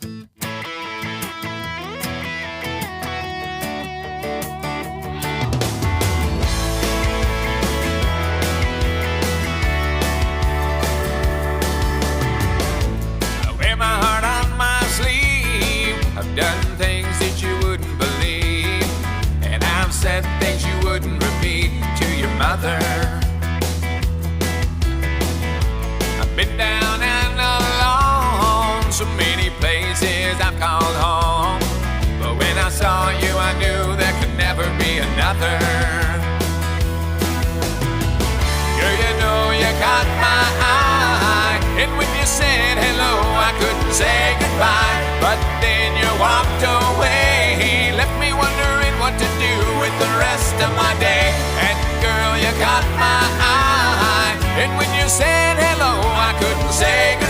I wear my heart on my sleeve. I've done things that you wouldn't believe, and I've said things you wouldn't repeat to your mother. I've been down and alone, so many places I've called home, but when I saw you I knew there could never be another. Girl, you know you caught my eye, and when you said hello I couldn't say goodbye, but then you walked away, left me wondering what to do with the rest of my day. And girl, you caught my eye, and when you said hello I couldn't say